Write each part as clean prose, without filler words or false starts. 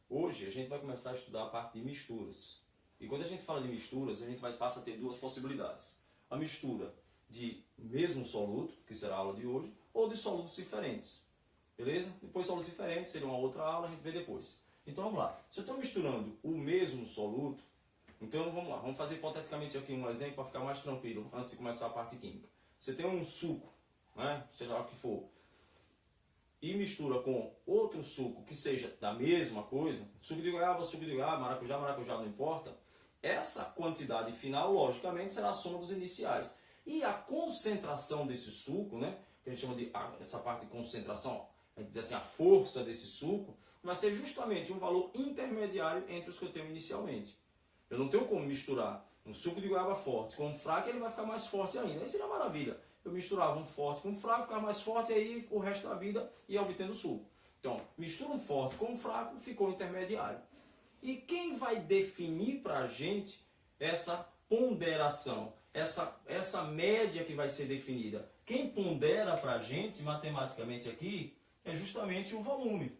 Hoje a gente vai começar a estudar a parte de misturas. E quando a gente fala de misturas, a gente passa a ter duas possibilidades. A mistura de mesmo soluto, que será a aula de hoje, ou de solutos diferentes. Beleza? Depois solutos diferentes seria uma outra aula, a gente vê depois. Então vamos lá. Se eu estou misturando o mesmo soluto, então vamos lá. Vamos fazer hipoteticamente aqui um exemplo para ficar mais tranquilo antes de começar a parte química. Você tem um suco, né? Seja lá o que for, e mistura com outro suco que seja da mesma coisa, suco de goiaba, maracujá, maracujá, não importa, essa quantidade final, logicamente, será a soma dos iniciais. E a concentração desse suco, né, que a gente chama de essa parte de concentração, a gente diz assim, a força desse suco, vai ser justamente um valor intermediário entre os que eu tenho inicialmente. Eu não tenho como misturar um suco de goiaba forte com um fraco, ele vai ficar mais forte ainda. Aí seria maravilha. Eu misturava um forte com um fraco, ficava mais forte, e aí o resto da vida ia obtendo suco. Então, mistura um forte com um fraco, ficou intermediário. E quem vai definir para a gente essa ponderação, essa média que vai ser definida? Quem pondera para a gente, matematicamente aqui, é justamente o volume.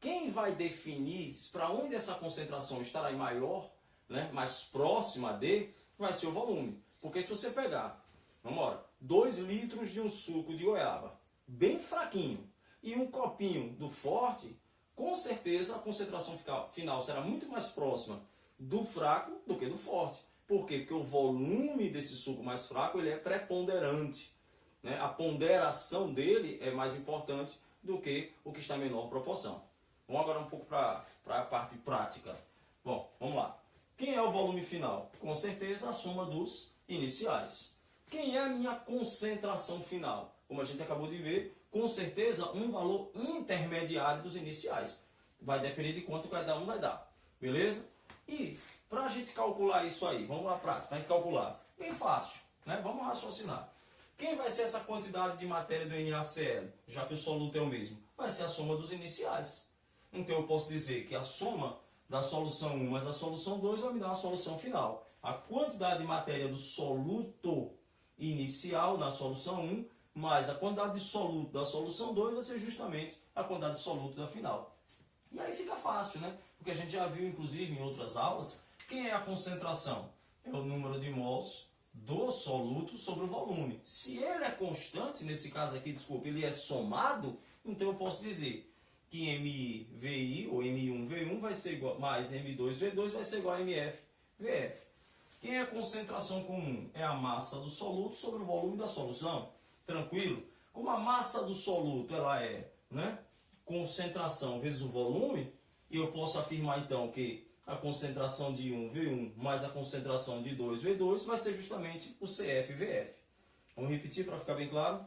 Quem vai definir para onde essa concentração estará em maior, né, mais próxima de, vai ser o volume. Porque se você pegar, vamos lá, 2 litros de um suco de goiaba, bem fraquinho, e um copinho do forte, com certeza a concentração final será muito mais próxima do fraco do que do forte. Por quê? Porque o volume desse suco mais fraco ele é preponderante, né? A ponderação dele é mais importante do que o que está em menor proporção. Vamos agora um pouco para a parte prática. Bom, vamos lá. Quem é o volume final? Com certeza a soma dos iniciais. Quem é a minha concentração final? Como a gente acabou de ver, com certeza um valor intermediário dos iniciais. Vai depender de quanto cada um vai dar. Beleza? E para a gente calcular isso aí, vamos lá prática, para a gente calcular. Bem fácil, né? Vamos raciocinar. Quem vai ser essa quantidade de matéria do NaCl, já que o soluto é o mesmo? Vai ser a soma dos iniciais. Então eu posso dizer que a soma da solução 1 mais a solução 2 vai me dar uma solução final. A quantidade de matéria do soluto inicial na solução 1 mais a quantidade de soluto da solução 2 vai ser justamente a quantidade de soluto da final. E aí fica fácil, né? Porque a gente já viu, inclusive, em outras aulas, quem é a concentração? É o número de mols do soluto sobre o volume. Se ele é constante, nesse caso aqui, desculpa, ele é somado, então eu posso dizer que MI-VI ou MI1-V1 vai ser igual, mais M2-V2 vai ser igual a MF-VF. Quem é a concentração comum? É a massa do soluto sobre o volume da solução. Tranquilo? Como a massa do soluto ela é, né, concentração vezes o volume, eu posso afirmar então que a concentração de 1V1 mais a concentração de 2V2 vai ser justamente o CF-VF. Vamos repetir para ficar bem claro?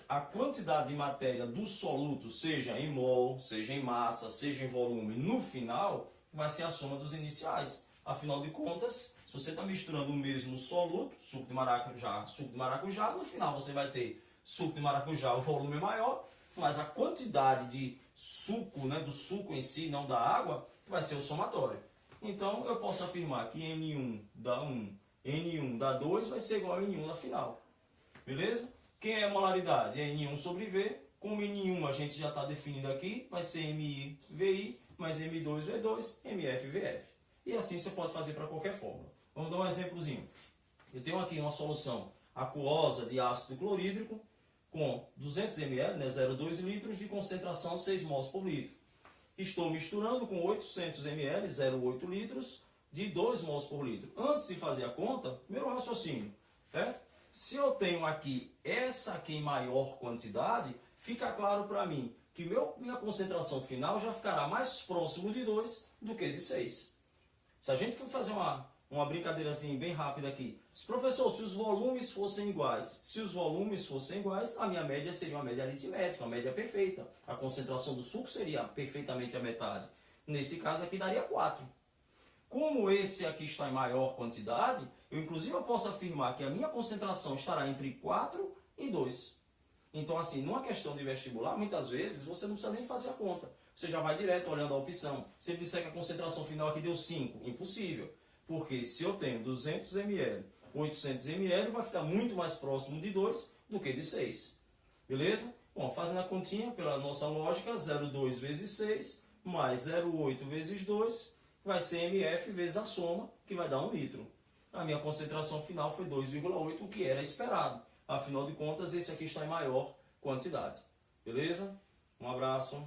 A quantidade de matéria do soluto, seja em mol, seja em massa, seja em volume, no final, vai ser a soma dos iniciais. Afinal de contas, se você está misturando o mesmo soluto, suco de maracujá, no final você vai ter suco de maracujá, o volume é maior, mas a quantidade de suco, né, do suco em si, não da água, vai ser o somatório. Então, eu posso afirmar que N1 dá 1, N1 dá 2, vai ser igual a N1 na final. Beleza? Quem é a molaridade? É N1 sobre V. Como N1 a gente já está definindo aqui, vai ser MI-VI mais M2-V2, MF-VF. E assim você pode fazer para qualquer fórmula. Vamos dar um exemplozinho. Eu tenho aqui uma solução aquosa de ácido clorídrico com 200 ml, né, 0,2 litros de concentração 6 mols por litro. Estou misturando com 800 ml, 0,8 litros de 2 mols por litro. Antes de fazer a conta, primeiro raciocínio, né? Se eu tenho aqui essa aqui em maior quantidade, fica claro para mim que minha concentração final já ficará mais próximo de 2 do que de 6. Se a gente for fazer uma brincadeirazinha bem rápida aqui, professor, se os volumes fossem iguais, a minha média seria uma média aritmética, uma média perfeita. A concentração do suco seria perfeitamente a metade. Nesse caso aqui daria 4. Como esse aqui está em maior quantidade, eu posso afirmar que a minha concentração estará entre 4 e 2. Então, assim, numa questão de vestibular, muitas vezes você não precisa nem fazer a conta. Você já vai direto olhando a opção. Se ele disser que a concentração final aqui deu 5, impossível. Porque se eu tenho 200 ml, 800 ml, vai ficar muito mais próximo de 2 do que de 6. Beleza? Bom, fazendo a continha pela nossa lógica, 0,2 vezes 6 mais 0,8 vezes 2 vai ser mF vezes a soma, que vai dar 1 litro. A minha concentração final foi 2,8, o que era esperado. Afinal de contas, esse aqui está em maior quantidade. Beleza? Um abraço.